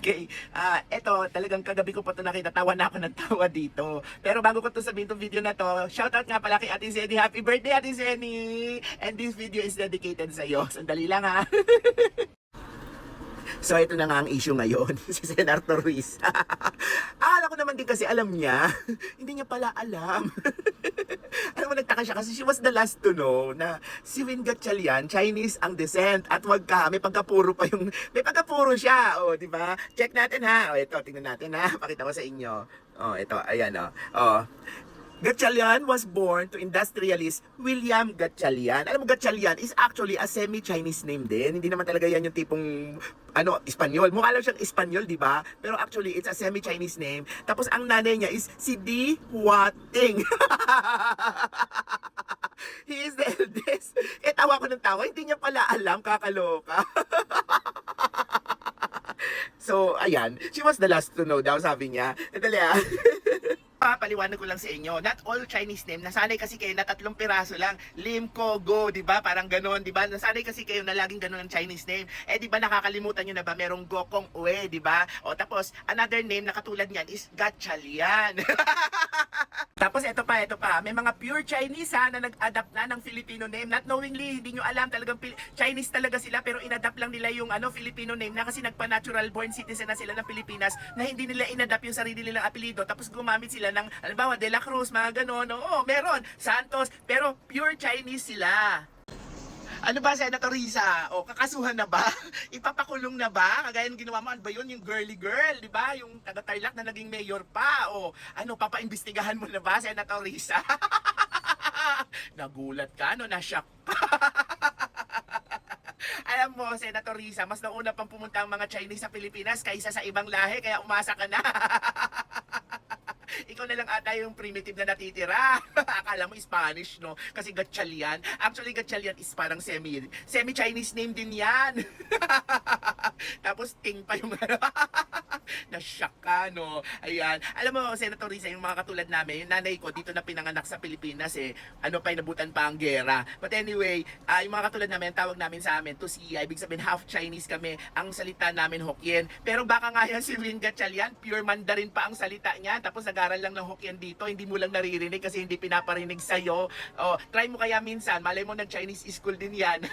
Okay, eto talagang kagabi ko pa ito nakita, tawa na ako ng tawa dito. Pero bago ko ito sabihin itong video na to, shoutout nga pala kay Ate Zeni. Happy birthday, Ate Zeni! And this video is dedicated sa iyo. Sandali lang ha. So ito na nga ang issue ngayon, si Senator Ruiz. Akala ko naman din kasi alam niya, hindi niya pala alam. Alam mo, nagtaka siya kasi she was the last to know na si Win Gatchalian, Chinese ang descent at wag ka, may pagkapuro pa yung, may pagkapuro siya, o, di ba? Check natin ha, o ito, tingnan natin ha, pakita ko sa inyo. O, ito, ayan o. Gatchalian was born to industrialist William Gatchalian. Alam mo, Gatchalian is actually a semi-Chinese name din. Hindi naman talaga yan yung tipong, Espanyol. Mukha lang siyang Espanyol, di ba? Pero actually, it's a semi-Chinese name. Tapos, ang nanay niya is si Di Huating. He is the eldest. Tawa ko ng tawa. Hindi niya pala alam, kakaloka. So, ayan. She was the last to know daw, sabi niya. Dali Paliwanag ko lang sa inyo, not all Chinese name, nasanay kasi kayo na 3 piraso lang, Lim Ko Go, di ba? Parang ganon, di ba? Nasanay kasi kayo na laging ganon ang Chinese name. Di ba nakakalimutan nyo na ba? Merong Gokong Ue, di ba? O tapos, another name na katulad niyan is Gatchalian. Tapos ito pa, may mga pure Chinese na nag-adapt na ng Filipino name, not knowingly, hindi nyo alam, talagang Chinese talaga sila, pero inadapt lang nila yung Filipino name na kasi nagpa-natural born citizen na sila ng Pilipinas, na hindi nila inadapt yung sarili nilang apelido, tapos gumamit sila ng, halimbawa, De La Cruz, mga ganon, meron, Santos, pero pure Chinese sila. Ano ba, Senator Risa? Kakasuhan na ba? Ipapakulong na ba? Kagaya ng ginawa mo, ano ba yun? Yung girly girl, di ba? Yung taga-Tarlac na naging mayor pa. Papaimbestigahan mo na ba, Senator Risa? Nagulat ka, na-shock ka. Alam mo, Senator Risa, mas nauna pang pumunta ang mga Chinese sa Pilipinas kaysa sa ibang lahi, kaya umasa ka na. Ikaw na lang ata yung primitive na natitira. Akala mo Spanish, no? Kasi Gatchalian. Actually, Gatchalian is parang semi-Chinese name din yan. Tapos, Ting pa yung na-shock ka, no? Ayan. Alam mo, Senator Risa, yung mga katulad namin, yung nanay ko dito na pinanganak sa Pilipinas, inabutan pa ang gera. But anyway, yung mga katulad namin, tawag namin sa amin, to si, ibig sabihin, half Chinese kami. Ang salita namin, Hokkien. Pero baka nga yan si Win Gatchalian, pure Mandarin pa ang salita niya. Tapos nag-aral lang ng Hokkien dito, hindi mo lang naririnig kasi hindi pinaparinig sa'yo. Try mo kaya minsan, malay mo nag-Chinese school din yan.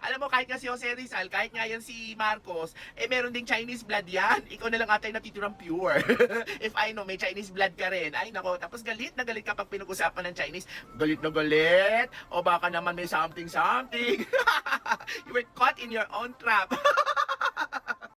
Alam mo, kahit nga si Jose Rizal, kahit nga yan si Marcos, meron ding Chinese blood yan. Ikaw na lang ata yung natitirang pure. If I know, may Chinese blood ka rin. Ay nako, tapos galit na galit kapag pinag-usapan ng Chinese. Galit na galit. O baka naman may something. You were caught in your own trap.